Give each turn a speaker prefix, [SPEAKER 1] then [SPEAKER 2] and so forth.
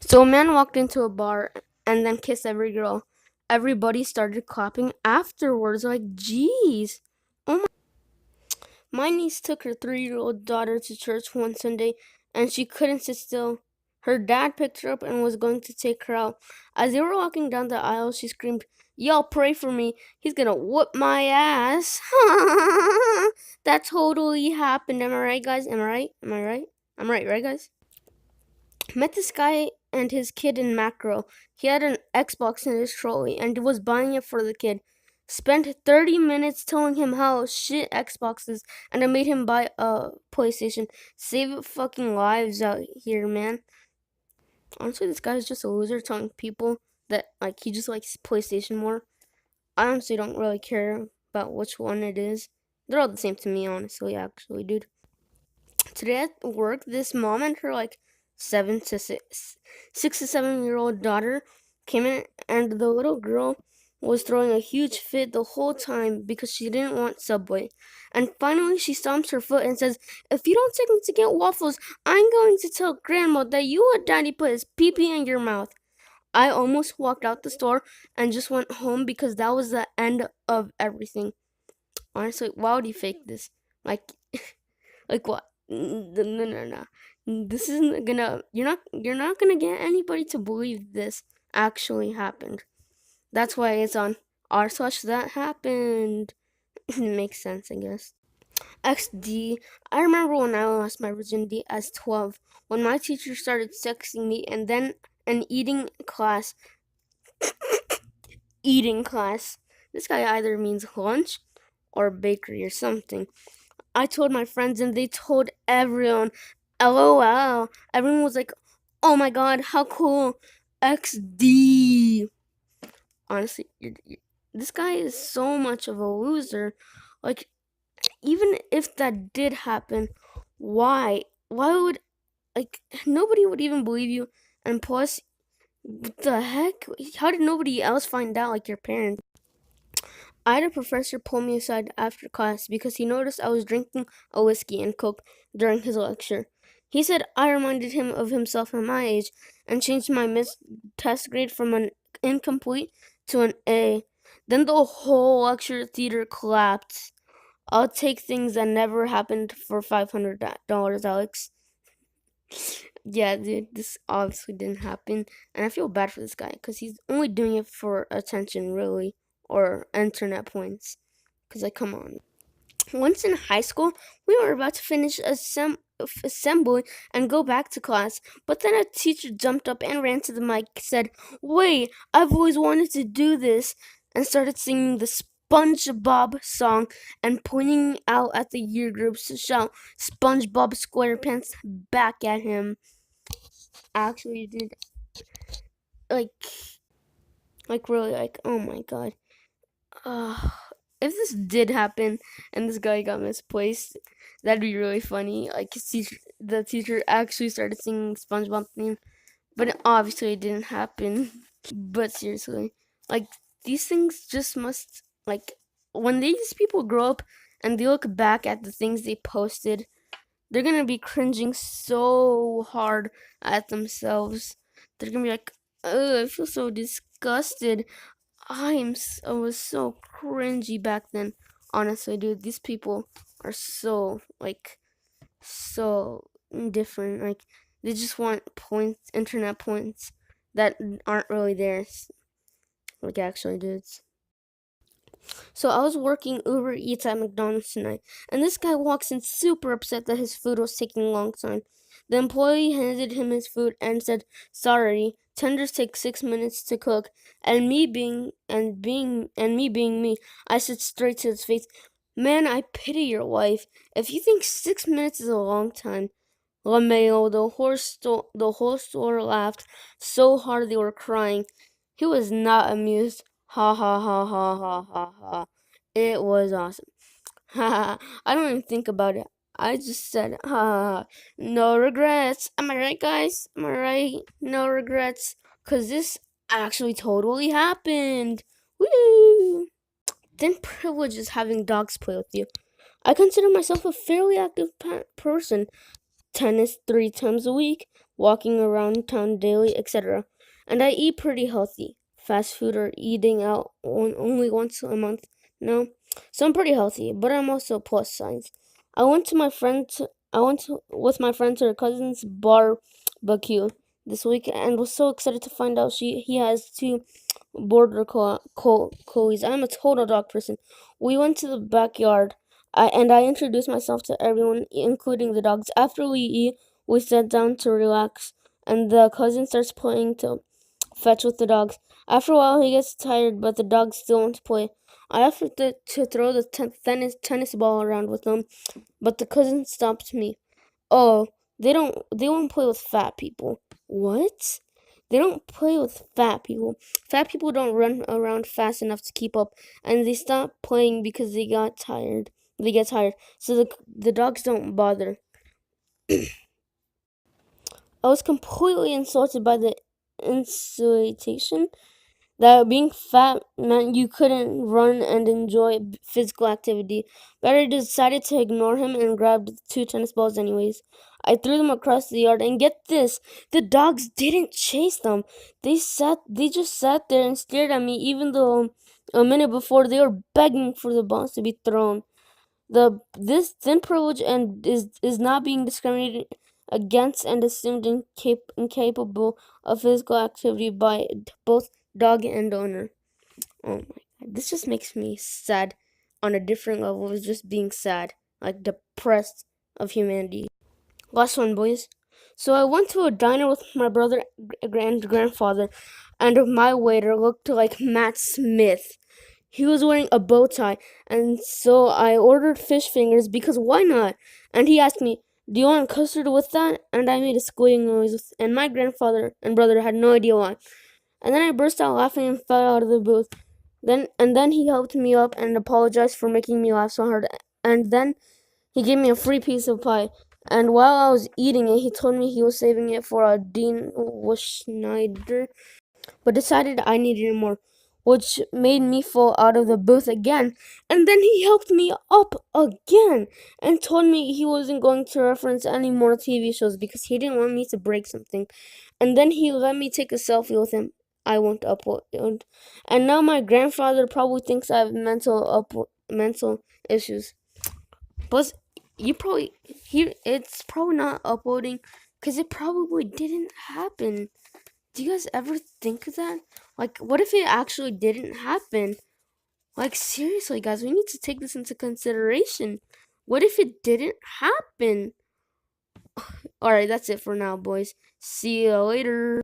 [SPEAKER 1] So a man walked into a bar and then kissed every girl. Everybody started clapping afterwards, like, geez. Oh my niece took her 3-year-old daughter to church one Sunday and she couldn't sit still. Her dad picked her up and was going to take her out. As they were walking down the aisle, she screamed, "Y'all pray for me. He's gonna whoop my ass." That totally happened. Am I right, guys? Am I right? Am I right? I'm right, guys? Met this guy and his kid in Macro. He had an Xbox in his trolley and was buying it for the kid. Spent 30 minutes telling him how shit Xbox is, and I made him buy a PlayStation. Save fucking lives out here, man. Honestly, this guy's just a loser telling people that like he just likes PlayStation more. I honestly don't really care about which one it is. They're all the same to me, honestly, actually, dude. Today at work, this mom and her like 6 to 7 year old daughter came in, and the little girl was throwing a huge fit the whole time because she didn't want Subway. And finally, she stomps her foot and says, "If you don't take me to get waffles, I'm going to tell Grandma that you and Daddy put his pee pee in your mouth." I almost walked out the store and just went home because that was the end of everything. Honestly, why would he fake this? Like, like what? No. This isn't gonna. You're not gonna get anybody to believe this actually happened. That's why it's on r slash that happened. It makes sense, I guess. XD. I remember when I lost my virginity as 12, when my teacher started sexting me, and then an eating class. This guy either means lunch or bakery or something. I told my friends and they told everyone. LOL. Everyone was like, "Oh my god, how cool." XD. Honestly, this guy is so much of a loser. Like, even if that did happen, why? Why would, like, nobody would even believe you? And plus, what the heck? How did nobody else find out, like your parents? I had a professor pull me aside after class because he noticed I was drinking a whiskey and coke during his lecture. He said I reminded him of himself at my age and changed my missed test grade from an incomplete to an A. Then the whole lecture theater clapped. I'll take things that never happened for $500, Alex. Yeah, dude, this obviously didn't happen, and I feel bad for this guy because he's only doing it for attention, really, or internet points. Because, like, come on. Once in high school, we were about to finish assembly and go back to class, but then a teacher jumped up and ran to the mic, said, "Wait, I've always wanted to do this," and started singing the SpongeBob song and pointing out at the year groups to shout SpongeBob SquarePants back at him. Actually, did like really, like, oh my god. Uh, if this did happen and this guy got misplaced, that'd be really funny. Like the teacher actually started singing SpongeBob theme, but obviously it didn't happen. But seriously, like, these things just must, like, when these people grow up and they look back at the things they posted, they're gonna be cringing so hard at themselves. They're gonna be like, "Ugh, I feel so disgusted. I was so cringy back then." Honestly, dude, these people are so, like, so different. Like, they just want points, internet points that aren't really theirs. Like, actually, dudes. So I was working Uber Eats at McDonald's tonight, and this guy walks in super upset that his food was taking a long time. The employee handed him his food and said, "Sorry, tenders take 6 minutes to cook." And me being me, I said straight to his face, "Man, I pity your wife. If you think 6 minutes is a long time." LaMayo, the whole store laughed so hard they were crying. He was not amused. Ha ha ha ha ha ha ha. It was awesome. Ha ha. I don't even think about it. I just said, ha ha ha. No regrets. Am I right, guys? Am I right? No regrets. Because this actually totally happened. Woo! Then privilege is having dogs play with you. I consider myself a fairly active person. Tennis 3 times a week, walking around town daily, etc. And I eat pretty healthy. Fast food or eating out only once a month. No, so I'm pretty healthy, but I'm also plus size. I went with my friend to her cousin's barbecue this week and was so excited to find out he has two collies. I'm a total dog person. We went to the backyard, and I introduced myself to everyone, including the dogs. After we eat, we sat down to relax, and the cousin starts playing to fetch with the dogs. After a while, he gets tired, but the dogs still want to play. I offered to throw the tennis ball around with them, but the cousin stopped me. Oh, they won't play with fat people. What? They don't play with fat people. Fat people don't run around fast enough to keep up, and they stop playing because they got tired. They get tired, so the dogs don't bother. I was completely insulted by the insultation that being fat meant you couldn't run and enjoy physical activity. But I decided to ignore him and grabbed two tennis balls anyways. I threw them across the yard, and get this, the dogs didn't chase them. They just sat there and stared at me, even though a minute before they were begging for the balls to be thrown. This thin privilege and is not being discriminated against and assumed incapable of physical activity by both dog and owner. Oh my god, this just makes me sad on a different level of just being sad, like depressed of humanity. Last one, boys. So I went to a diner with my brother and grandfather, and my waiter looked like Matt Smith. He was wearing a bow tie, and so I ordered fish fingers because why not? And he asked me, "Do you want custard with that?" And I made a squealing noise, and my grandfather and brother had no idea why. And then I burst out laughing and fell out of the booth. Then he helped me up and apologized for making me laugh so hard. And then he gave me a free piece of pie. And while I was eating it, he told me he was saving it for a Dean Schneider, but decided I needed more, which made me fall out of the booth again. And then he helped me up again and told me he wasn't going to reference any more TV shows because he didn't want me to break something. And then he let me take a selfie with him. I won't upload. And now my grandfather probably thinks I have mental issues. But you probably it's probably not uploading because it probably didn't happen. Do you guys ever think of that? Like, what if it actually didn't happen? Like, seriously, guys, we need to take this into consideration. What if it didn't happen? Alright, that's it for now, boys. See you later.